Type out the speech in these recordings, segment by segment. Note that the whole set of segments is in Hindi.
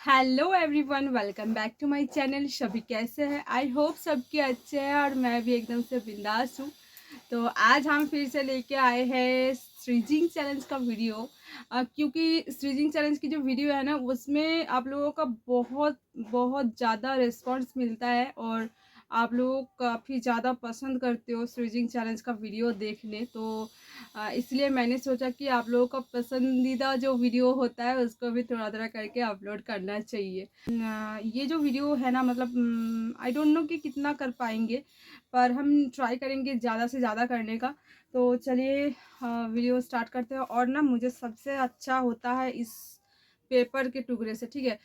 Hello everyone, welcome back to my channel. सभी कैसे हैं? आई होप सबके अच्छे हैं और मैं भी एकदम से बिंदास हूँ। तो आज हम फिर से लेके आए हैं स्ट्रीजिंग चैलेंज का वीडियो। क्योंकि स्ट्रीजिंग चैलेंज की जो वीडियो है ना, उसमें आप लोगों का बहुत बहुत ज़्यादा रिस्पांस मिलता है और आप लोग काफ़ी ज़्यादा पसंद करते हो स्ट्रीजिंग चैलेंज का वीडियो देखने। तो इसलिए मैंने सोचा कि आप लोगों का पसंदीदा जो वीडियो होता है उसको भी थोड़ा थोड़ा करके अपलोड करना चाहिए। ये जो वीडियो है ना, मतलब आई डोंट नो कि कितना कर पाएंगे, पर हम ट्राई करेंगे ज़्यादा से ज़्यादा करने का। तो चलिए वीडियो स्टार्ट करते हैं। और ना, मुझे सबसे अच्छा होता है इस पेपर के टुकड़े से, ठीक है।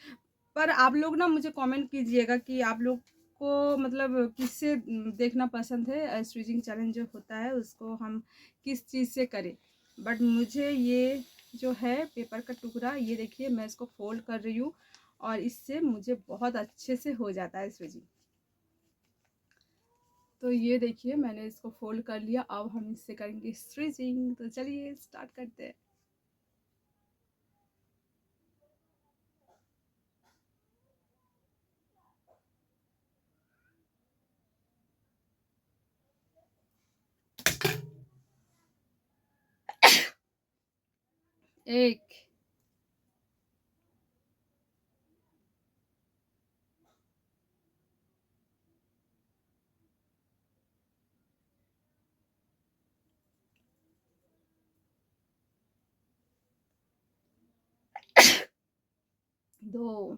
पर आप लोग ना मुझे कमेंट कीजिएगा कि आप लोग को मतलब किससे देखना पसंद है। स्टिचिंग चैलेंज जो होता है उसको हम किस चीज़ से करें। बट मुझे ये जो है पेपर का टुकड़ा, ये देखिए मैं इसको फोल्ड कर रही हूँ और इससे मुझे बहुत अच्छे से हो जाता है स्टिचिंग। तो ये देखिए मैंने इसको फोल्ड कर लिया। अब हम इससे करेंगे स्टिचिंग। तो चलिए स्टार्ट करते हैं। एक, 2,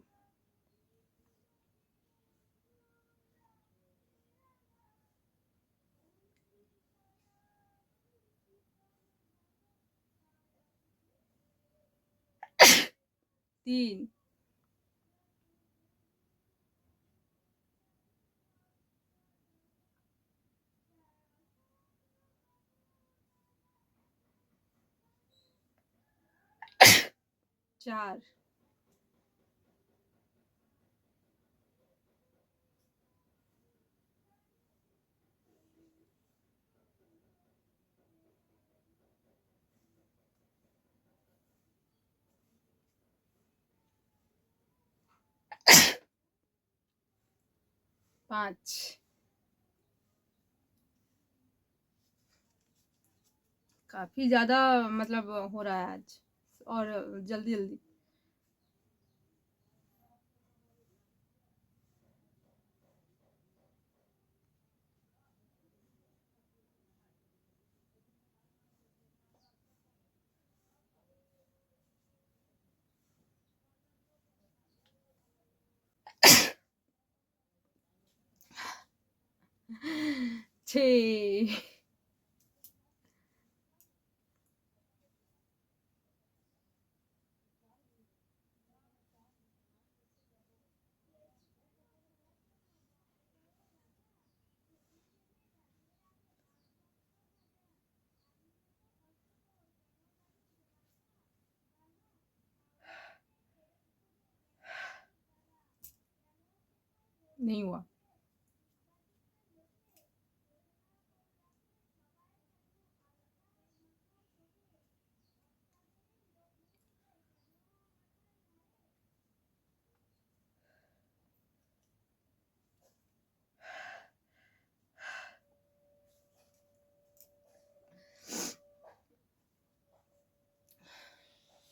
3, 4, 5। काफ़ी ज़्यादा मतलब हो रहा है आज, और जल्दी जल्दी। छः। नहीं हुआ।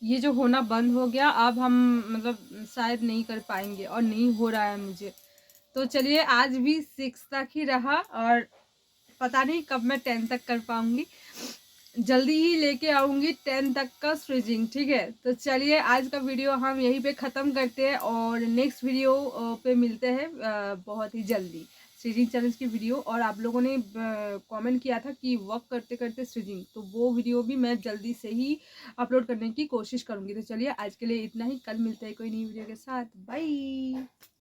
ये जो होना बंद हो गया, अब हम मतलब शायद नहीं कर पाएंगे और नहीं हो रहा है मुझे। तो चलिए आज भी 6 तक ही रहा और पता नहीं कब मैं 10 तक कर पाऊंगी। जल्दी ही लेके आऊंगी 10 तक का स्ट्रिचिंग, ठीक है। तो चलिए आज का वीडियो हम यहीं पे ख़त्म करते हैं और नेक्स्ट वीडियो पे मिलते हैं बहुत ही जल्दी। स्टिचिंग चैलेंज की वीडियो, और आप लोगों ने कमेंट किया था कि वर्क करते करते स्टिचिंग, तो वो वीडियो भी मैं जल्दी से ही अपलोड करने की कोशिश करूँगी। तो चलिए आज के लिए इतना ही। कल मिलते हैं कोई नई वीडियो के साथ। बाय।